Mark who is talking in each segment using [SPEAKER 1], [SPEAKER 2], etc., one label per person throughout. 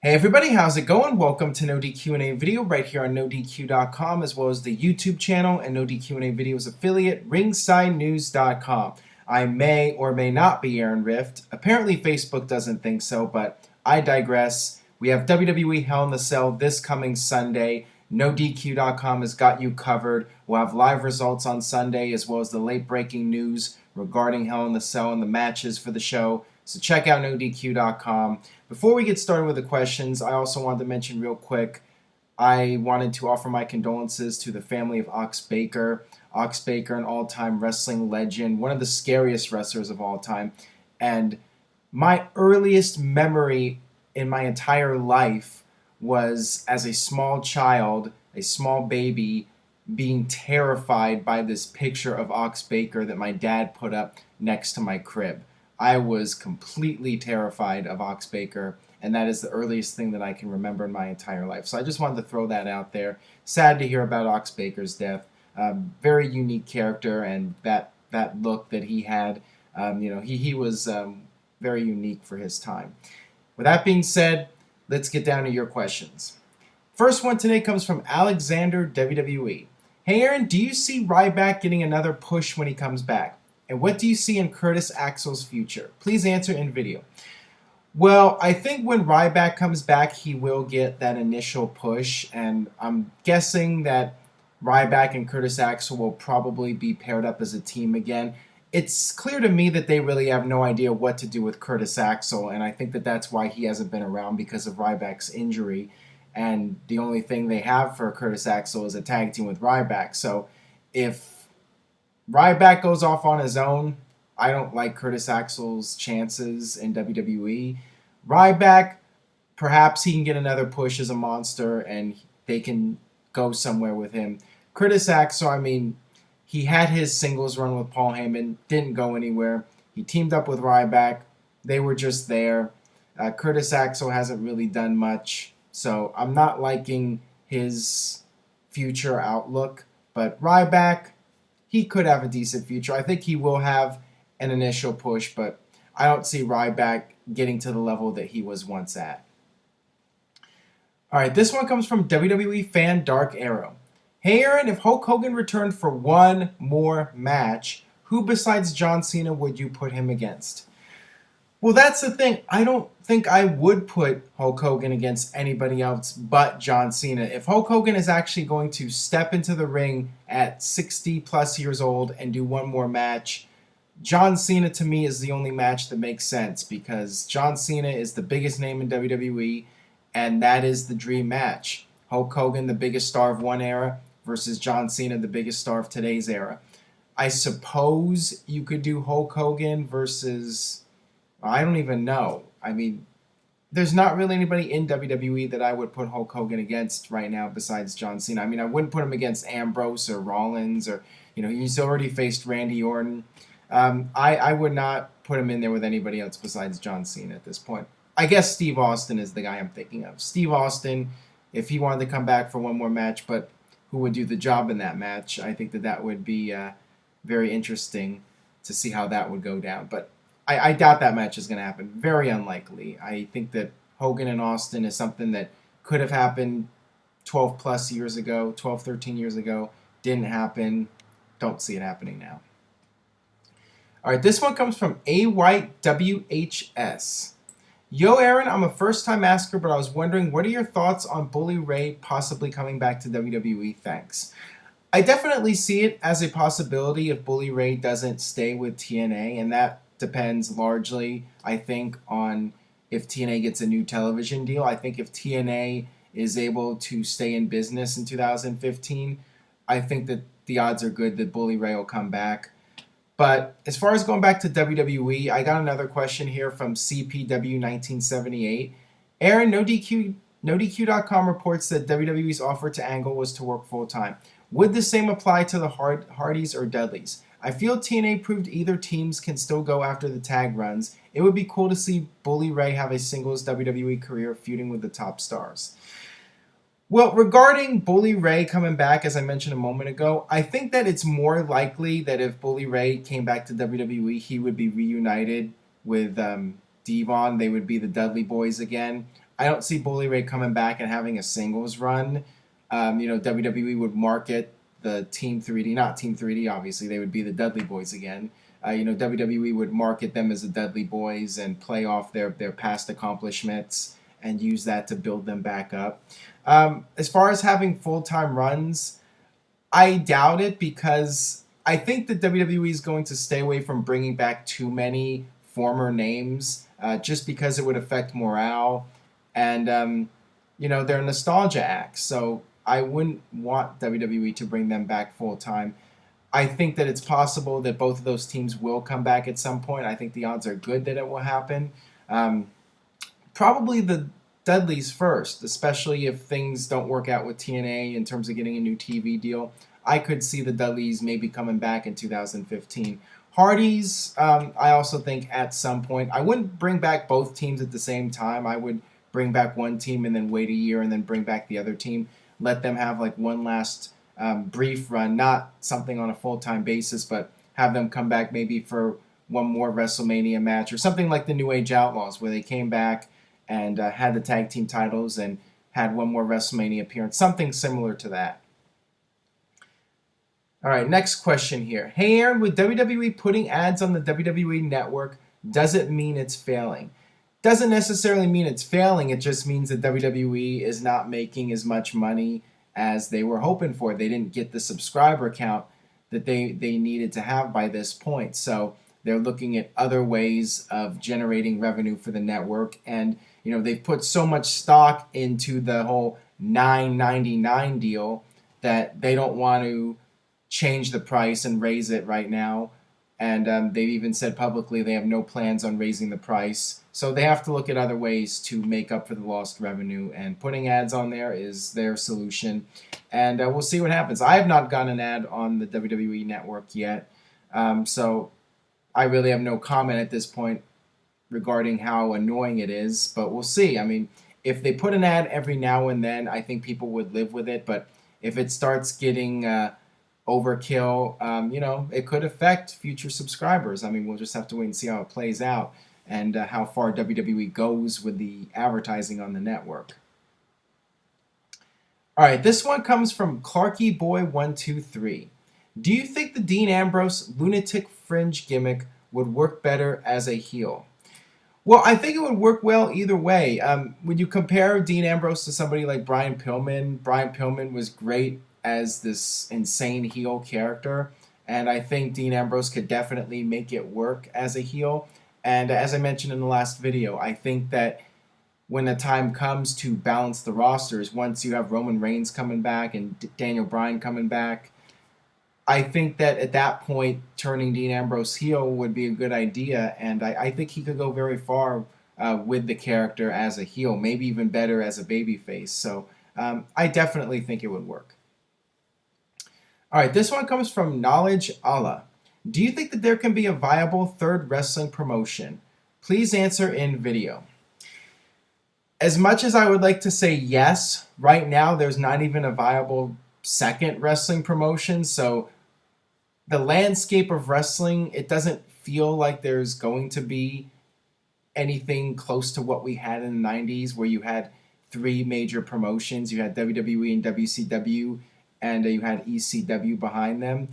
[SPEAKER 1] Hey everybody, how's it going? Welcome to NoDQ&A video right here on NoDQ.com, as well as the YouTube channel and NoDQ&A videos affiliate RingsideNews.com. I may or may not be Aaron Rift. Apparently Facebook doesn't think so, but I digress. We have WWE Hell in the Cell this coming Sunday. NoDQ.com has got you covered. We'll have live results on Sunday, as well as the late breaking news regarding Hell in the Cell and the matches for the show. So check out NoDQ.com. Before we get started with the questions, I also wanted to mention real quick, I wanted to offer my condolences to the family of Ox Baker. Ox Baker, an all-time wrestling legend, one of the scariest wrestlers of all time. And my earliest memory in my entire life was as a small child, a small baby, being terrified by this picture of Ox Baker that my dad put up next to my crib. I was completely terrified of Ox Baker, and that is the earliest thing that I can remember in my entire life. So I just wanted to throw that out there. Sad to hear about Ox Baker's death. Very unique character, and that look that he had, he was very unique for his time. With that being said, let's get down to your questions. First one today comes from Alexander WWE. Hey Aaron, do you see Ryback getting another push when he comes back? And what do you see in Curtis Axel's future? Please answer in video. Well, I think when Ryback comes back, he will get that initial push, and I'm guessing that Ryback and Curtis Axel will probably be paired up as a team again. It's clear to me that they really have no idea what to do with Curtis Axel, and I think that that's why he hasn't been around because of Ryback's injury, and the only thing they have for Curtis Axel is a tag team with Ryback. So if Ryback goes off on his own, I don't like Curtis Axel's chances in WWE. Ryback, perhaps he can get another push as a monster and they can go somewhere with him. Curtis Axel, I mean, he had his singles run with Paul Heyman, didn't go anywhere. He teamed up with Ryback. They were just there. Curtis Axel hasn't really done much, so I'm not liking his future outlook. But Ryback, he could have a decent future. I think he will have an initial push, but I don't see Ryback getting to the level that he was once at. All right, this one comes from WWE fan Dark Arrow. Hey Aaron, if Hulk Hogan returned for one more match, who besides John Cena would you put him against? Well, that's the thing. I don't think I would put Hulk Hogan against anybody else but John Cena. If Hulk Hogan is actually going to step into the ring at 60 plus years old and do one more match, John Cena to me is the only match that makes sense because John Cena is the biggest name in WWE and that is the dream match. Hulk Hogan, the biggest star of one era, versus John Cena, the biggest star of today's era. I suppose you could do Hulk Hogan versus... I don't even know. I mean, there's not really anybody in WWE that I would put Hulk Hogan against right now besides John Cena. I mean, I wouldn't put him against Ambrose or Rollins or, he's already faced Randy Orton. I would not put him in there with anybody else besides John Cena at this point. I guess Steve Austin is the guy I'm thinking of. Steve Austin, if he wanted to come back for one more match, but who would do the job in that match, I think that would be very interesting to see how that would go down. But I doubt that match is going to happen. Very unlikely. I think that Hogan and Austin is something that could have happened 12 plus years ago, 12, 13 years ago. Didn't happen. Don't see it happening now. All right, this one comes from AYWHS. Yo, Aaron, I'm a first-time asker, but I was wondering, what are your thoughts on Bully Ray possibly coming back to WWE? Thanks. I definitely see it as a possibility if Bully Ray doesn't stay with TNA, and that depends largely, I think, on if TNA gets a new television deal. I think if TNA is able to stay in business in 2015, I think that the odds are good that Bully Ray will come back. But as far as going back to WWE, I got another question here from CPW1978. Aaron, NoDQ.com reports that WWE's offer to Angle was to work full-time. Would the same apply to the Hardys or Dudleys? I feel TNA proved either teams can still go after the tag runs. It would be cool to see Bully Ray have a singles WWE career feuding with the top stars. Well, regarding Bully Ray coming back, as I mentioned a moment ago, I think that it's more likely that if Bully Ray came back to WWE, he would be reunited with Devon. They would be the Dudley Boyz again. I don't see Bully Ray coming back and having a singles run. WWE would market the Team 3D, not Team 3D, obviously, they would be the Dudley Boyz again. WWE would market them as the Dudley Boyz and play off their past accomplishments and use that to build them back up. As far as having full-time runs, I doubt it because I think that WWE is going to stay away from bringing back too many former names just because it would affect morale. And, they're nostalgia acts. So I wouldn't want WWE to bring them back full-time. I think that it's possible that both of those teams will come back at some point. I think the odds are good that it will happen. Probably the Dudleys first, especially if things don't work out with TNA in terms of getting a new TV deal. I could see the Dudleys maybe coming back in 2015. Hardys, I also think at some point. I wouldn't bring back both teams at the same time. I would bring back one team and then wait a year and then bring back the other team. Let them have like one last brief run, not something on a full-time basis, but have them come back maybe for one more WrestleMania match or something like the New Age Outlaws where they came back and had the tag team titles and had one more WrestleMania appearance, something similar to that. All right, next question here. Hey Aaron, with WWE putting ads on the WWE network, does it mean it's failing? Doesn't necessarily mean it's failing, it just means that WWE is not making as much money as they were hoping for. They didn't get the subscriber count that they needed to have by this point. So they're looking at other ways of generating revenue for the network. And, they've put so much stock into the whole $9.99 deal that they don't want to change the price and raise it right now. And they've even said publicly they have no plans on raising the price. So they have to look at other ways to make up for the lost revenue. And putting ads on there is their solution. And we'll see what happens. I have not gotten an ad on the WWE network yet. So I really have no comment at this point regarding how annoying it is. But we'll see. I mean, if they put an ad every now and then, I think people would live with it. But if it starts getting overkill, it could affect future subscribers. I mean, we'll just have to wait and see how it plays out and how far WWE goes with the advertising on the network. All right, this one comes from Clarky Boy 123. Do you think the Dean Ambrose lunatic fringe gimmick would work better as a heel? Well, I think it would work well either way. When you compare Dean Ambrose to somebody like Brian Pillman was great as this insane heel character, and I think Dean Ambrose could definitely make it work as a heel. And as I mentioned in the last video, I think that when the time comes to balance the rosters, once you have Roman Reigns coming back and Daniel Bryan coming back, I think that at that point, turning Dean Ambrose heel would be a good idea, and I think he could go very far with the character as a heel, maybe even better as a babyface. So I definitely think it would work. All right, this one comes from Knowledge Allah. Do you think that there can be a viable third wrestling promotion? Please answer in video. As much as I would like to say yes, right now there's not even a viable second wrestling promotion. So the landscape of wrestling, it doesn't feel like there's going to be anything close to what we had in the 90s where you had three major promotions. You had WWE and WCW, and you had ECW behind them.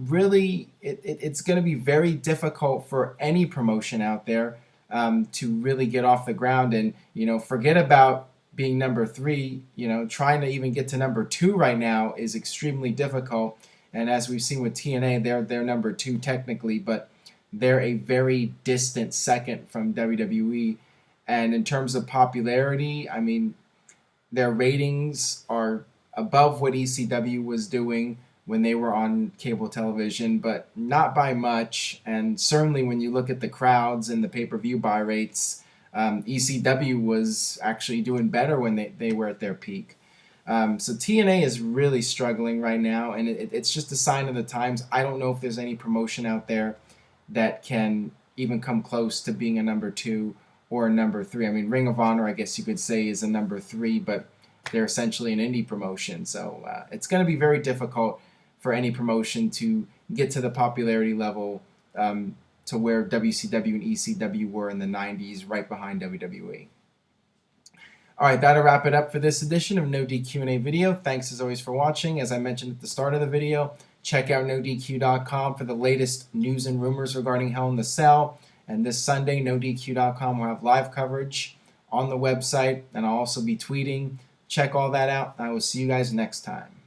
[SPEAKER 1] Really, it's going to be very difficult for any promotion out there to really get off the ground. And, forget about being number 3. Trying to even get to number 2 right now is extremely difficult. And as we've seen with TNA, they're number 2 technically, but they're a very distant second from WWE. And in terms of popularity, I mean, their ratings are above what ECW was doing when they were on cable television, but not by much. And certainly when you look at the crowds and the pay-per-view buy rates, ECW was actually doing better when they were at their peak. So TNA is really struggling right now, and it's just a sign of the times. I don't know if there's any promotion out there that can even come close to being a number 2 or a number 3. I mean, Ring of Honor, I guess you could say, is a number 3, but they're essentially an indie promotion. So it's going to be very difficult for any promotion to get to the popularity level to where WCW and ECW were in the 90s, right behind WWE. All right, that'll wrap it up for this edition of No DQ&A video. Thanks as always for watching. As I mentioned at the start of the video, check out NoDQ.com for the latest news and rumors regarding Hell in the Cell. And this Sunday, NoDQ.com will have live coverage on the website, and I'll also be tweeting. Check all that out. I will see you guys next time.